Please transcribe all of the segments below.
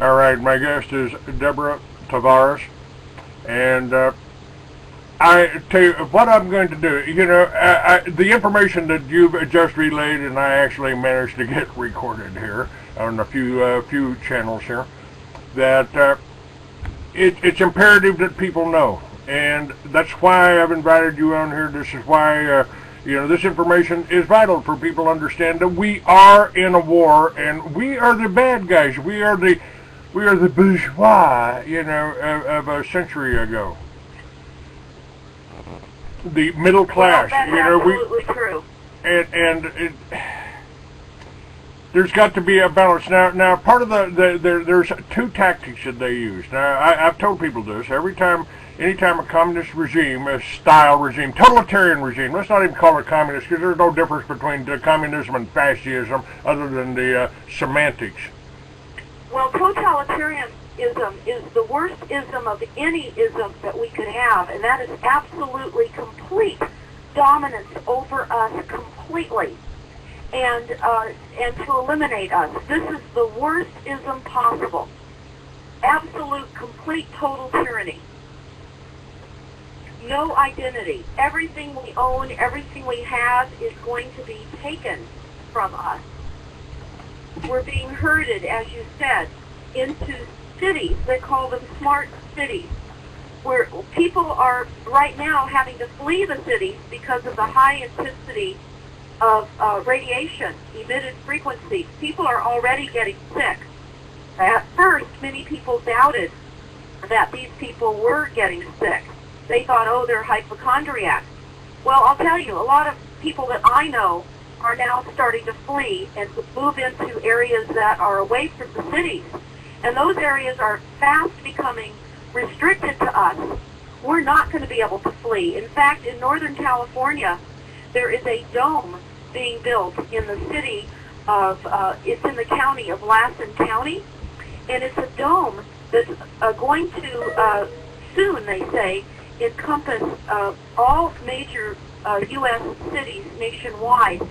All right, my guest is DeborahTaveras, and I tell you what I'm going to do. You know, the information that you've just relayed, and I actually managed to get recorded here on a few channels here, that it's imperative that people know, and that's why I've invited you on here. This is why. You know, this information is vital for people to understand that we are in a war, and we are the bad guys. We are the bourgeois, you know, of a century ago. The middle class, well, that's you know, absolutely true. And there's got to be a balance. Now, part of there's two tactics that they use. Now, I've told people this anytime a communist regime, a style regime, totalitarian regime, let's not even call it communist, because there's no difference between communism and fascism other than the semantics. Well, totalitarianism is the worst ism of any ism that we could have, and that is absolutely complete dominance over us completely, and to eliminate us. This is the worst ism possible. Absolute, complete, total tyranny. No identity. Everything we own, everything we have is going to be taken from us. We're being herded, as you said, into cities. They call them smart cities, where people are right now having to flee the cities because of the high intensity of radiation, emitted frequencies. People are already getting sick. At first, many people doubted that these people were getting sick. They thought, oh, they're hypochondriacs. Well, I'll tell you, a lot of people that I know are now starting to flee and to move into areas that are away from the cities. And those areas are fast becoming restricted to us. We're not going to be able to flee. In fact, in Northern California, there is a dome being built in the city of, it's in the county of Lassen County, and it's a dome that's going to, soon, they say, encompass all major U.S. cities nationwide.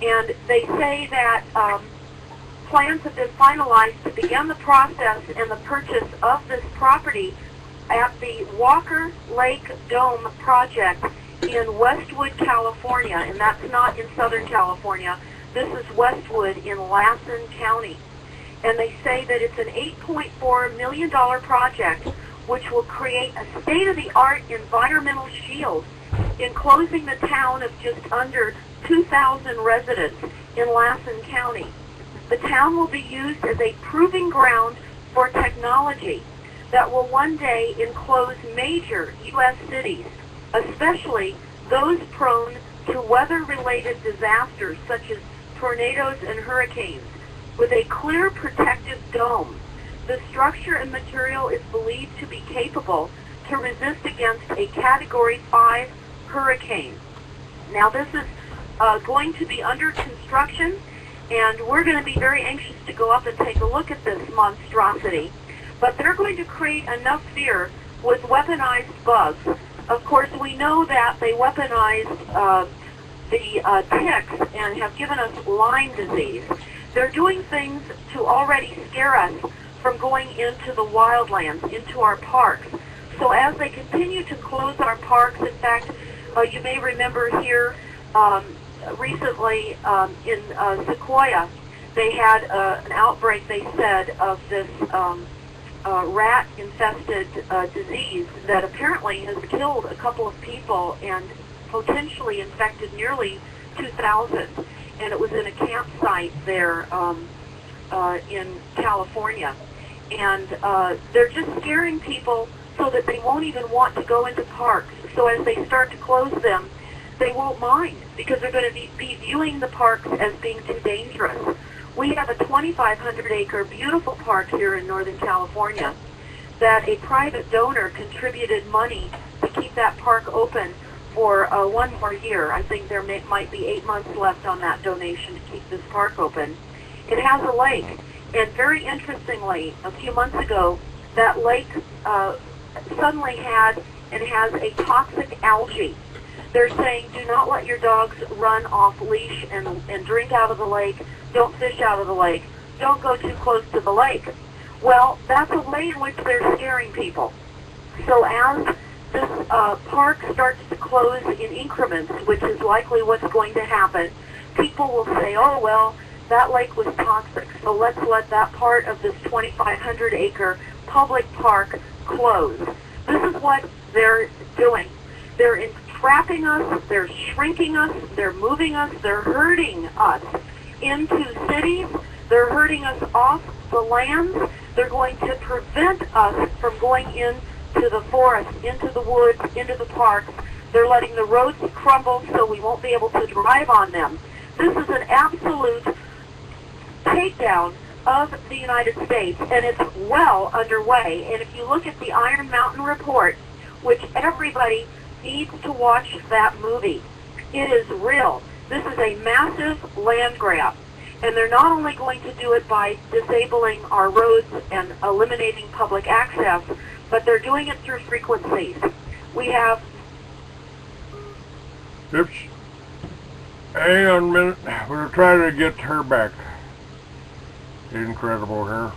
And they say that plans have been finalized to begin the process and the purchase of this property at the Walker Lake Dome project in Westwood, California, and that's not in Southern California. This is Westwood in Lassen County. And they say that it's an $8.4 million project which will create a state-of-the-art environmental shield enclosing the town of just under 2,000 residents in Lassen County. The town will be used as a proving ground for technology that will one day enclose major U.S. cities, especially those prone to weather-related disasters such as tornadoes and hurricanes, with a clear protective dome. The structure and material is believed to be capable to resist against a Category 5 hurricane. Now, this is going to be under construction, and we're going to be very anxious to go up and take a look at this monstrosity. But they're going to create enough fear with weaponized bugs. Of course, we know that they weaponized the ticks and have given us Lyme disease. They're doing things to already scare us from going into the wildlands, into our parks. So as they continue to close our parks, in fact, you may remember here recently in Sequoia, they had an outbreak, they said, of this rat-infested disease that apparently has killed a couple of people and potentially infected nearly 2,000. And it was in a campsite there in California. And they're just scaring people so that they won't even want to go into parks. So as they start to close them, they won't mind, because they're going to be viewing the parks as being too dangerous. We have a 2,500-acre beautiful park here in Northern California that a private donor contributed money to keep that park open for one more year. I think there might be 8 months left on that donation to keep this park open. It has a lake, and very interestingly, a few months ago, that lake suddenly had and has a toxic algae. They're saying, do not let your dogs run off leash and drink out of the lake. Don't fish out of the lake. Don't go too close to the lake. Well, that's a way in which they're scaring people. So as this park starts to close in increments, which is likely what's going to happen, people will say, oh, well, that lake was toxic, so let's let that part of this 2,500-acre public park close. This is what they're doing. They're entrapping us, they're shrinking us, they're moving us, they're herding us into cities, they're herding us off the lands, they're going to prevent us from going into the forest, into the woods, into the parks. They're letting the roads crumble so we won't be able to drive on them. This is an absolute takedown of the United States, and it's well underway. And if you look at the Iron Mountain Report, which everybody needs to watch that movie, it is real. This is a massive land grab. And they're not only going to do it by disabling our roads and eliminating public access, but they're doing it through frequencies. We have... Oops. Hang on a minute. We're trying to get her back. Incredible here.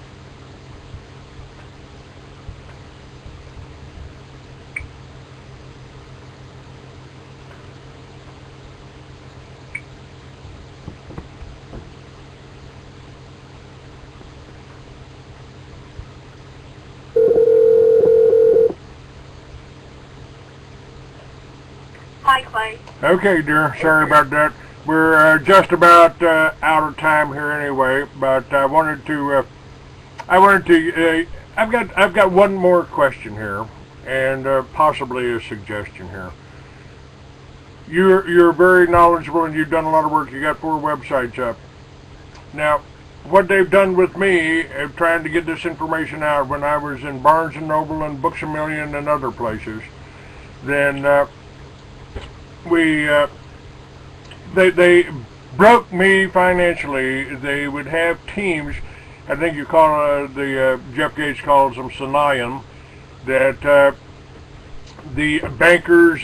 Hi, Clay. Okay, dear. Sorry about that. We're just about out of time here anyway, but I've got one more question here, and possibly a suggestion here. You're very knowledgeable, and you've done a lot of work. You got 4 websites up. Now, what they've done with me, trying to get this information out when I was in Barnes and Noble and Books A Million and other places, then they broke me financially. They would have teams, I think you call Jeff Gates calls them Sanayan, that the bankers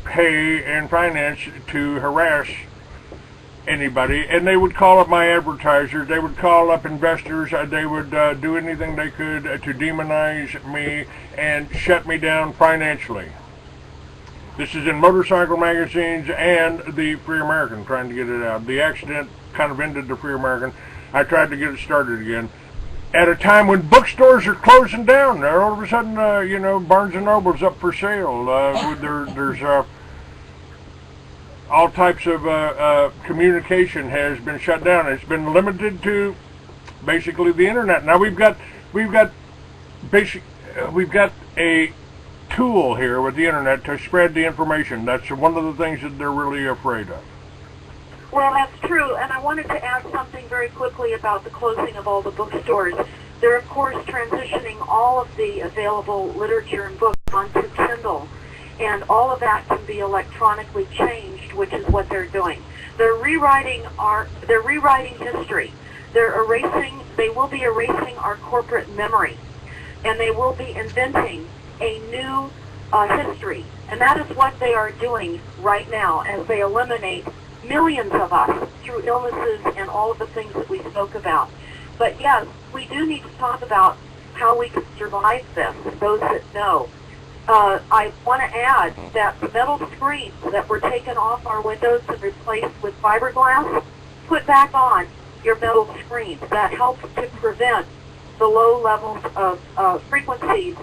pay and finance to harass anybody, and they would call up my advertisers, they would call up investors, they would do anything they could to demonize me and shut me down financially. This is in motorcycle magazines and the Free American, trying to get it out. The accident kind of ended the Free American. I tried to get it started again. At a time when bookstores are closing down, all of a sudden, Barnes & Noble's up for sale. There's all types of communication has been shut down. It's been limited to basically the internet. Now we've got a tool here with the internet to spread the information. That's one of the things that they're really afraid of. Well, that's true, and I wanted to add something very quickly about the closing of all the bookstores. They're, of course, transitioning all of the available literature and books onto Kindle, and all of that can be electronically changed, which is what they're doing. They're rewriting history. They will be erasing our corporate memory, and they will be inventing a new history. And that is what they are doing right now as they eliminate millions of us through illnesses and all of the things that we spoke about. But yes, we do need to talk about how we can survive this, those that know. I want to add that the metal screens that were taken off our windows and replaced with fiberglass, put back on your metal screens. That helps to prevent the low levels of frequencies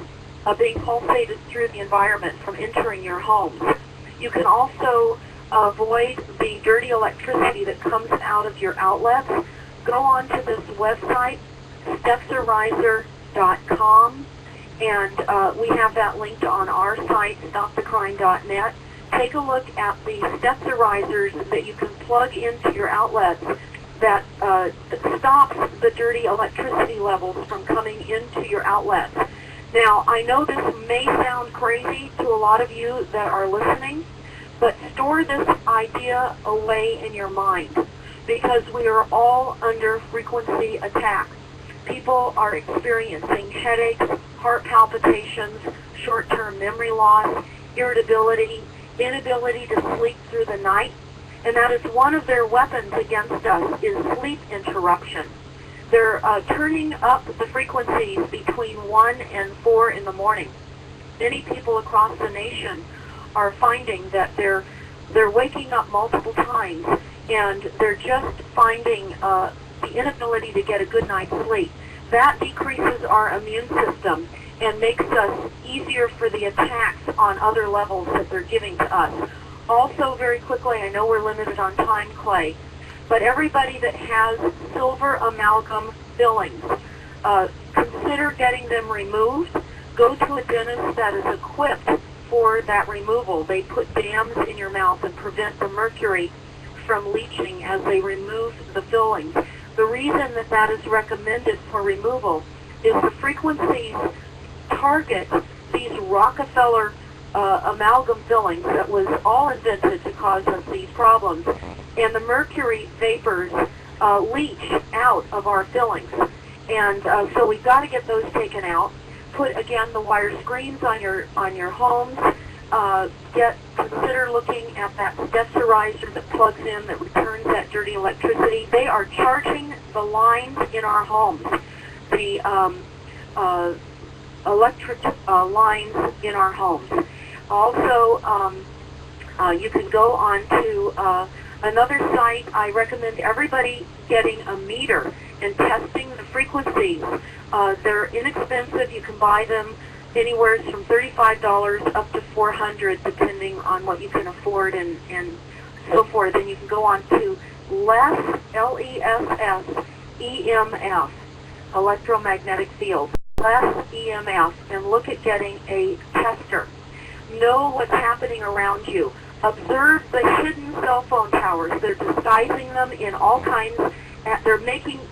being pulsated through the environment from entering your homes. You can also avoid the dirty electricity that comes out of your outlets. Go on to this website, stepsariser.com, and we have that linked on our site, stopthecrime.net. Take a look at the stepsarisers that you can plug into your outlets that stops the dirty electricity levels from coming into your outlets. Now, I know this may sound crazy to a lot of you that are listening, but store this idea away in your mind, because we are all under frequency attack. People are experiencing headaches, heart palpitations, short-term memory loss, irritability, inability to sleep through the night, and that is one of their weapons against us, is sleep interruption. they're turning up the frequencies between 1 and 4 in the morning. Many people across the nation are finding that they're waking up multiple times, and they're just finding the inability to get a good night's sleep. That decreases our immune system and makes us easier for the attacks on other levels that they're giving to us. Also, very quickly, I know we're limited on time, Clay, but everybody that has silver amalgam fillings, consider getting them removed. Go to a dentist that is equipped for that removal. They put dams in your mouth and prevent the mercury from leaching as they remove the fillings. The reason that that is recommended for removal is the frequencies target these Rockefeller amalgam fillings that was all invented to cause us these problems, and the mercury vapors leach out of our fillings, and so we've got to get those taken out. Put again the wire screens on your homes. Consider looking at that stetserizer that plugs in that returns that dirty electricity. They are charging the lines in our homes, the electric lines in our homes. Also, you can go on to another site. I recommend everybody getting a meter and testing the frequencies. They're inexpensive. You can buy them anywhere from $35 up to $400, depending on what you can afford and so forth. And you can go on to LESS, L-E-S-S, EMF, electromagnetic field, LESS EMF, and look at getting a tester. Know what's happening around you. Observe the hidden cell phone towers. They're disguising them in all kinds. They're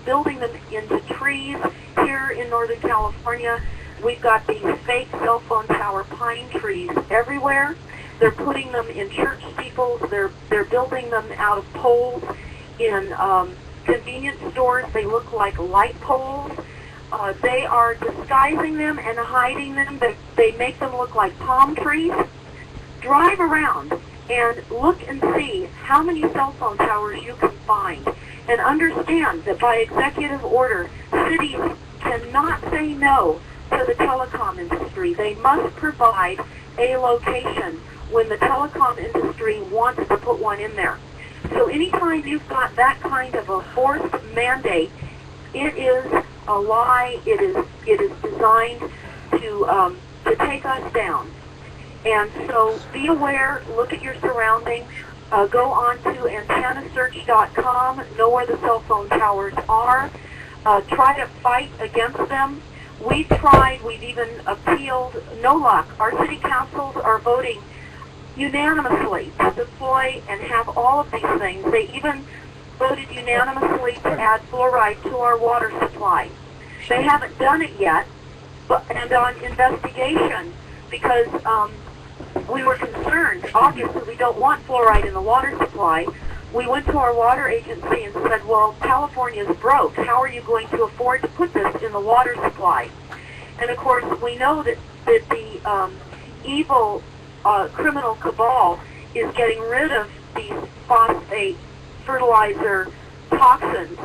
building them into trees. Here in Northern California, we've got these fake cell phone tower pine trees everywhere. They're putting them in church steeples. They're building them out of poles in convenience stores. They look like light poles. They are disguising them and hiding them. They make them look like palm trees. Drive around and look and see how many cell phone towers you can find. And understand that by executive order, cities cannot say no to the telecom industry. They must provide a location when the telecom industry wants to put one in there. So anytime you've got that kind of a forced mandate, it is a lie. It is designed to take us down. And so be aware, look at your surroundings, go on to antennasearch.com, know where the cell phone towers are, try to fight against them. We've tried, we've even appealed, no luck. Our city councils are voting unanimously to deploy and have all of these things. They even voted unanimously to add fluoride to our water supply. They haven't done it yet, and on investigation, because we were concerned. Obviously, we don't want fluoride in the water supply. We went to our water agency and said, well, California's broke. How are you going to afford to put this in the water supply? And, of course, we know that the evil criminal cabal is getting rid of these phosphate fertilizer toxins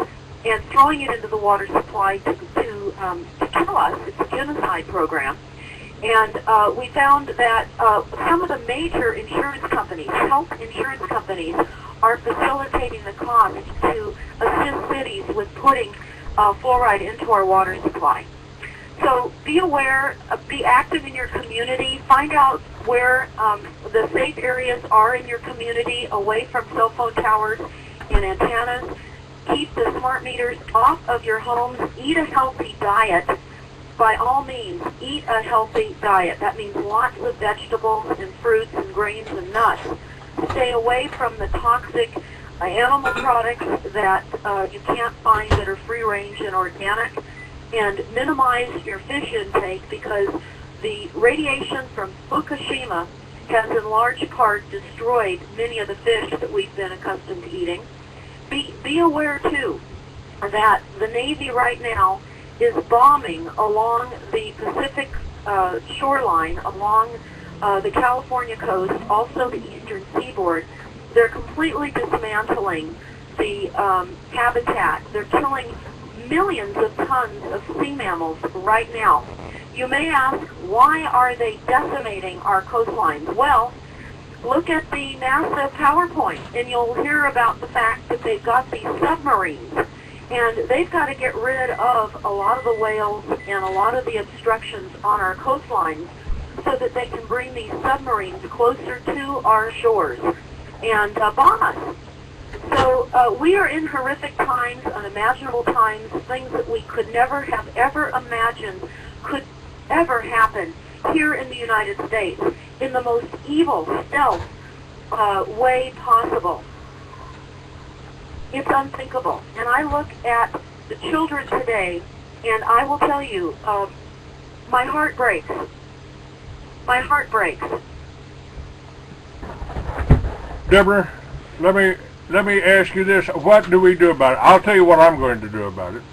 and throwing it into the water supply to kill us. It's a genocide program. And we found that some of the major insurance companies, health insurance companies, are facilitating the cost to assist cities with putting fluoride into our water supply. So be aware, be active in your community, find out where the safe areas are in your community away from cell phone towers and antennas. Keep the smart meters off of your homes. Eat a healthy diet. By all means, eat a healthy diet. That means lots of vegetables and fruits and grains and nuts. Stay away from the toxic animal products that you can't find that are free-range and organic. And minimize your fish intake because the radiation from Fukushima has in large part destroyed many of the fish that we've been accustomed to eating. Be aware, too, that the Navy right now is bombing along the Pacific shoreline, along the California coast, also the eastern seaboard. They're completely dismantling the habitat. They're killing millions of tons of sea mammals right now. You may ask, why are they decimating our coastlines? Well, look at the NASA PowerPoint, and you'll hear about the fact that they've got these submarines, and they've got to get rid of a lot of the whales and a lot of the obstructions on our coastlines so that they can bring these submarines closer to our shores and bomb us. So we are in horrific times, unimaginable times, things that we could never have ever imagined could ever happen here in the United States in the most evil, stealth way possible. It's unthinkable. And I look at the children today, and I will tell you, my heart breaks. My heart breaks. Deborah, let me ask you this. What do we do about it? I'll tell you what I'm going to do about it.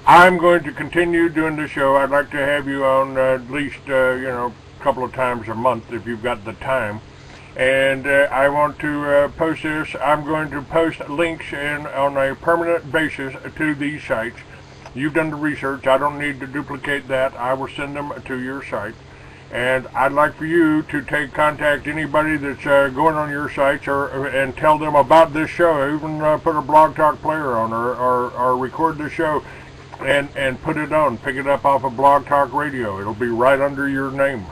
I'm going to continue doing the show. I'd like to have you on at least, a couple of times a month if you've got the time. And I want to post this. I'm going to post links on a permanent basis to these sites. You've done the research. I don't need to duplicate that. I will send them to your site. And I'd like for you to contact anybody that's going on your sites and tell them about this show. Even put a Blog Talk player on or record the show and put it on. Pick it up off of Blog Talk Radio. It'll be right under your name.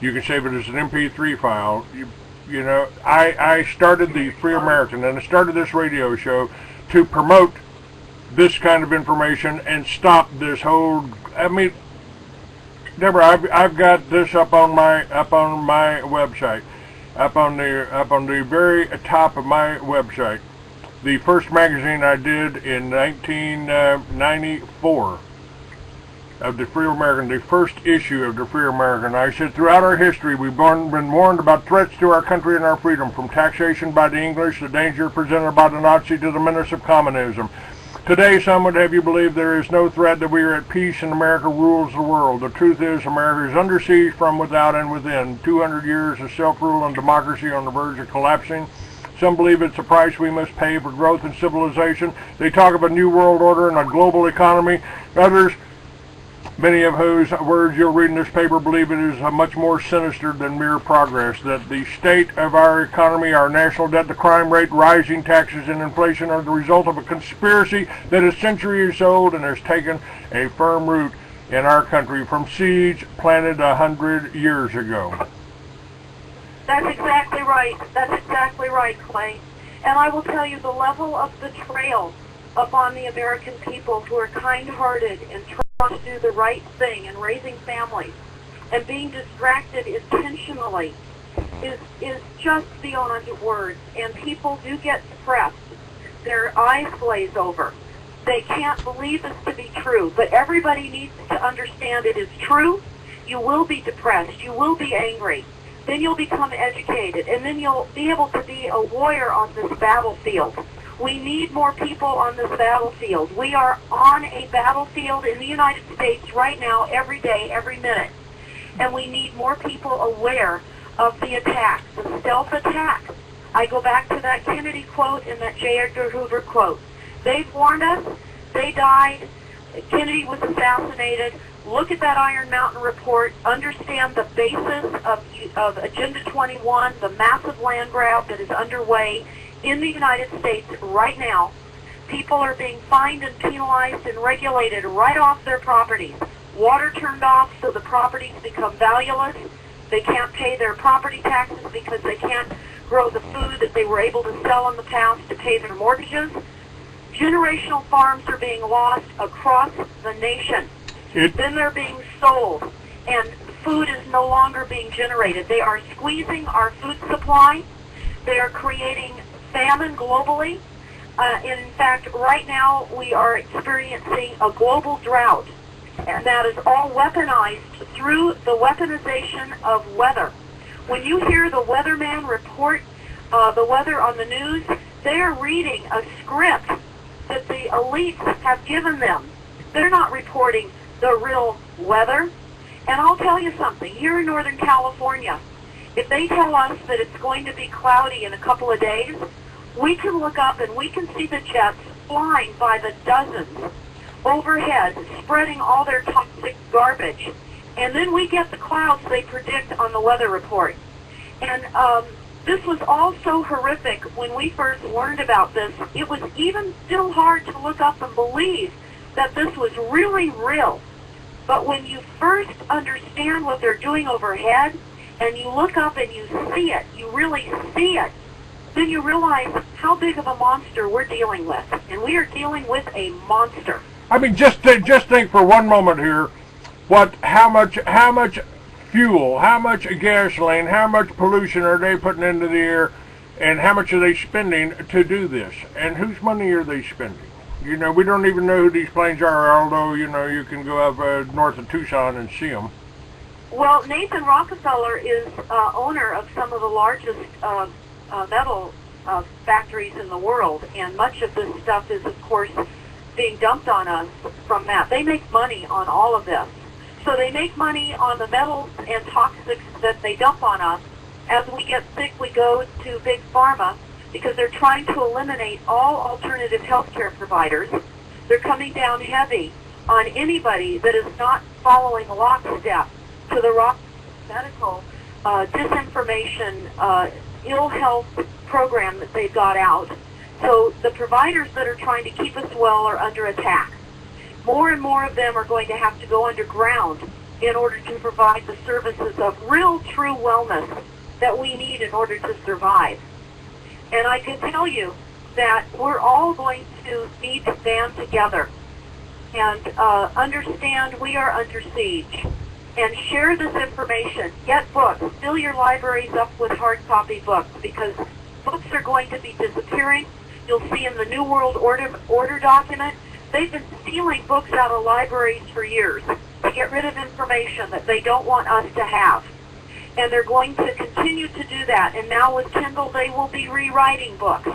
You can save it as an MP3 file. I started the Free American, and I started this radio show to promote this kind of information and stop this whole. I mean, Deborah, I've got this up on my website, up on the very top of my website. The first magazine I did in 1994 of the Free American, the first issue of the Free American. I said, throughout our history, we've been warned about threats to our country and our freedom, from taxation by the English, the danger presented by the Nazi, to the menace of communism. Today, some would have you believe there is no threat, that we are at peace and America rules the world. The truth is, America is under siege from without and within. 200 years of self-rule and democracy on the verge of collapsing. Some believe it's a price we must pay for growth and civilization. They talk of a new world order and a global economy. Others, many of whose words you'll read in this paper, believe it is much more sinister than mere progress, that the state of our economy, our national debt, the crime rate, rising taxes, and inflation are the result of a conspiracy that is centuries old and has taken a firm root in our country from seeds planted 100 years ago. That's exactly right. That's exactly right, Clay. And I will tell you, the level of betrayal upon the American people who are kind-hearted and trying to do the right thing and raising families and being distracted intentionally is just beyond words. And people do get depressed. Their eyes glaze over. They can't believe this to be true. But everybody needs to understand it is true. You will be depressed. You will be angry. Then you'll become educated. And then you'll be able to be a warrior on this battlefield. We need more people on this battlefield. We are on a battlefield in the United States right now, every day, every minute. And we need more people aware of the attacks, the stealth attacks. I go back to that Kennedy quote and that J. Edgar Hoover quote. They've warned us. They died. Kennedy was assassinated. Look at that Iron Mountain report. Understand the basis of Agenda 21, the massive land grab that is underway in the United States right now. People are being fined and penalized and regulated right off their properties. Water turned off so the properties become valueless. They can't pay their property taxes because they can't grow the food that they were able to sell in the past to pay their mortgages. Generational farms are being lost across the nation. Then they're being sold, and food is no longer being generated. They are squeezing our food supply. They are creating famine globally. In fact, right now we are experiencing a global drought, and that is all weaponized through the weaponization of weather. When you hear the weatherman report the weather on the news, they are reading a script that the elites have given them. They're not reporting the real weather. And I'll tell you something, here in Northern California, if they tell us that it's going to be cloudy in a couple of days, we can look up and we can see the jets flying by the dozens overhead, spreading all their toxic garbage. And then we get the clouds they predict on the weather report. And this was all so horrific when we first learned about this. It was even still hard to look up and believe that this was really real. But when you first understand what they're doing overhead, and you look up and you see it, you really see it, then you realize how big of a monster we're dealing with. And we are dealing with a monster. I mean, just think for one moment here, how much fuel, how much gasoline, how much pollution are they putting into the air, and how much are they spending to do this? And whose money are they spending? You know, we don't even know who these planes are, although, you know, you can go up north of Tucson and see them. Well, Nathan Rockefeller is owner of some of the largest metal factories in the world, and much of this stuff is, of course, being dumped on us from that. They make money on all of this. So they make money on the metals and toxics that they dump on us. As we get sick, we go to Big Pharma because they're trying to eliminate all alternative healthcare providers. They're coming down heavy on anybody that is not following lockstep to the medical disinformation, ill health program that they've got out. So the providers that are trying to keep us well are under attack. More and more of them are going to have to go underground in order to provide the services of real, true wellness that we need in order to survive. And I can tell you that we're all going to need to band together and understand we are under siege. And share this information. Get books. Fill your libraries up with hard copy books, because books are going to be disappearing. You'll see in the New World Order document, they've been stealing books out of libraries for years to get rid of information that they don't want us to have. And they're going to continue to do that. And now with Kindle, they will be rewriting books.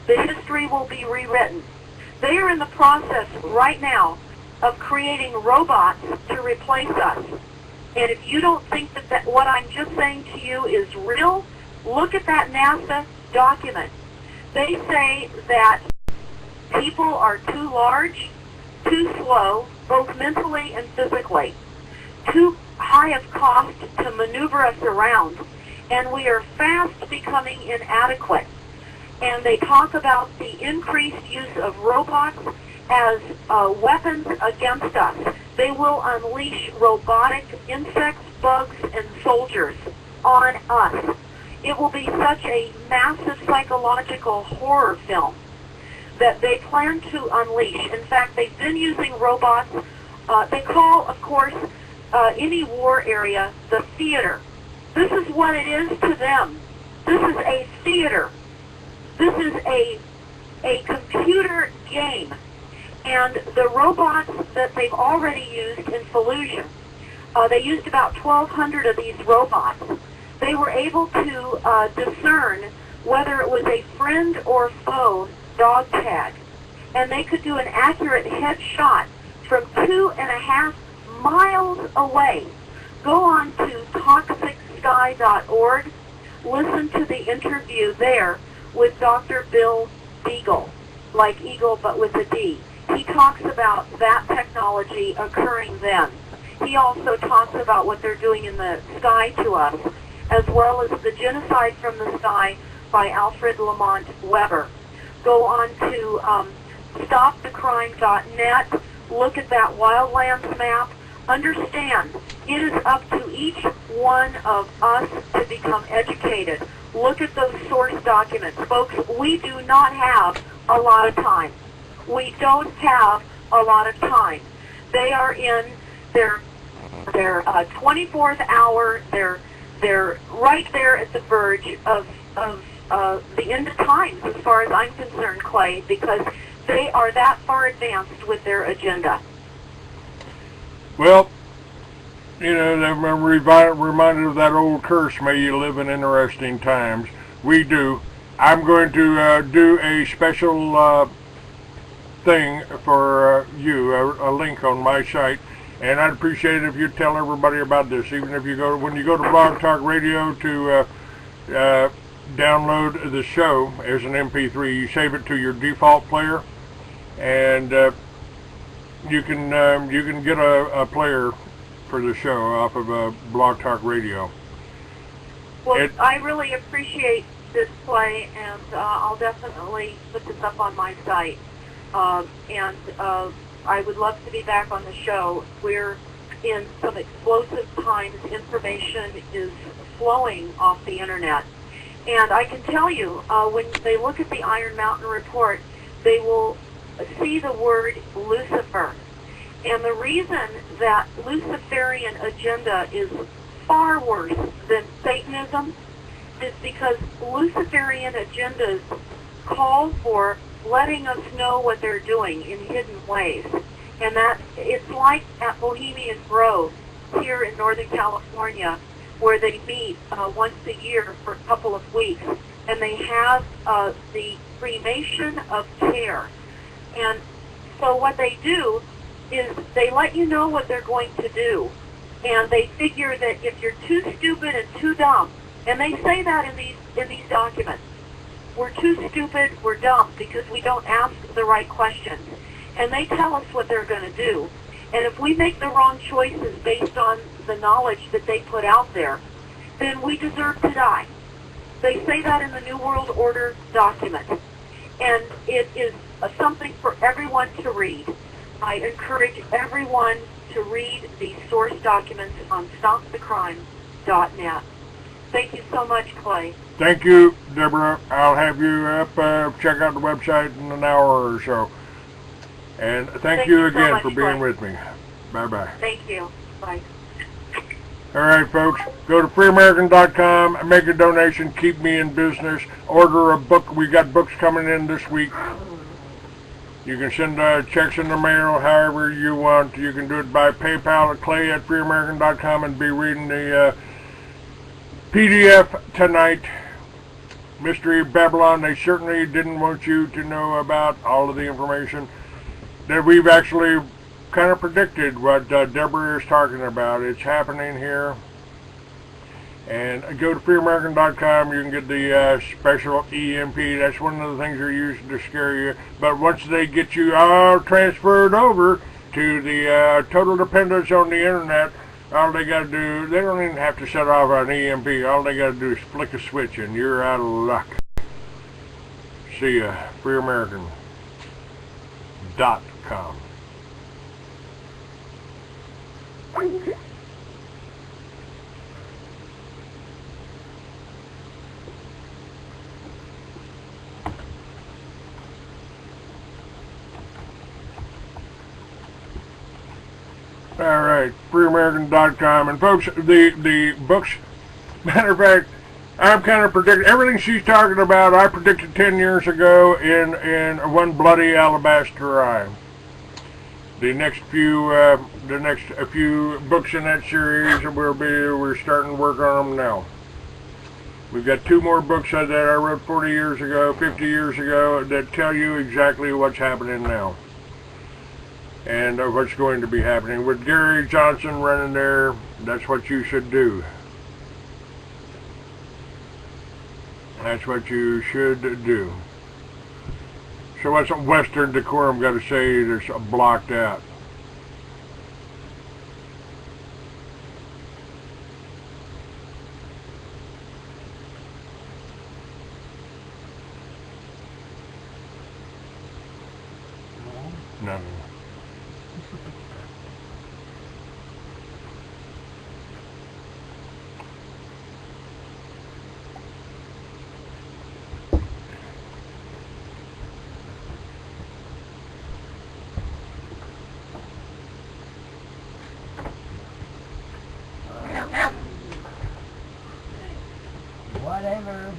The history will be rewritten. They are in the process right now of creating robots to replace us. And if you don't think that what I'm just saying to you is real, look at that NASA document. They say that people are too large, too slow, both mentally and physically, too high of cost to maneuver us around, and we are fast becoming inadequate. And they talk about the increased use of robots as weapons against us. They will unleash robotic insects, bugs, and soldiers on us. It will be such a massive psychological horror film that they plan to unleash. In fact, they've been using robots. They call, of course, any war area the theater. This is what it is to them. This is a theater. This is a computer game. And the robots that they've already used in Fallujah, they used about 1,200 of these robots. They were able to discern whether it was a friend or foe dog tag. And they could do an accurate headshot from 2.5 miles away. Go on to toxicsky.org. Listen to the interview there with Dr. Bill Deagle, like Eagle but with a D. He talks about that technology occurring then. He also talks about what they're doing in the sky to us, as well as the genocide from the sky by Alfred Lamont Weber. Go on to stopthecrime.net. Look at that wildlands map. Understand, it is up to each one of us to become educated. Look at those source documents. Folks, we do not have a lot of time. We don't have a lot of time. They are in their 24th hour. They're right there at the verge of the end of times, as far as I'm concerned, Clay, because they are that far advanced with their agenda. Well, you know, I'm reminded of that old curse, may you live in interesting times. We do. I'm going to do a special thing for you, a link on my site, and I'd appreciate it if you'd tell everybody about this. Even if you go, when you go to Blog Talk Radio to download the show as an MP3, you save it to your default player, and you can get a player for the show off of Blog Talk Radio. Well, I really appreciate this play, and I'll definitely put this up on my site. And I would love to be back on the show. We're in some explosive times. Information is flowing off the internet. And I can tell you, when they look at the Iron Mountain report, they will see the word Lucifer. And the reason that Luciferian agenda is far worse than Satanism is because Luciferian agendas call for letting us know what they're doing in hidden ways. And that it's like at Bohemian Grove here in Northern California, where they meet once a year for a couple of weeks, and they have the cremation of care. And so what they do is they let you know what they're going to do, and they figure that if you're too stupid and too dumb, and they say that in these documents, we're too stupid, we're dumb because we don't ask the right questions, and they tell us what they're going to do. And if we make the wrong choices based on the knowledge that they put out there, then we deserve to die. They say that in the New World Order document, and it is something for everyone to read. I encourage everyone to read the source documents on stopthecrime.net. Thank you so much, Clay. Thank you, Deborah. I'll have you up, check out the website in an hour or so. And thank you again so much, for being with me. Bye-bye. Thank you. Bye. All right, folks, go to freeamerican.com, make a donation, keep me in business, order a book. We got books coming in this week. You can send checks in the mail however you want. You can do it by PayPal at clay@freeamerican.com and be reading the PDF tonight. Mystery of Babylon. They certainly didn't want you to know about all of the information that we've actually kind of predicted what Deborah is talking about. It's happening here. And go to freeamerican.com. You can get the special EMP. That's one of the things they're using to scare you. But once they get you all transferred over to the total dependence on the internet, all they got to do, they don't even have to set off an EMP. All they got to do is flick a switch and you're out of luck. See ya. freeamerican.com. All right, freeamerican.com. And folks, the books, matter of fact, I'm kind of predicting everything she's talking about. I predicted 10 years ago in One Bloody Alabaster Eye. The next few books in that series, we're starting to work on them now. We've got 2 more books that I wrote 40 years ago, 50 years ago, that tell you exactly what's happening now. And what's going to be happening. With Gary Johnson running there, that's what you should do. That's what you should do. So what's Western decorum got to say that's blocked out? Nothing. Whatever.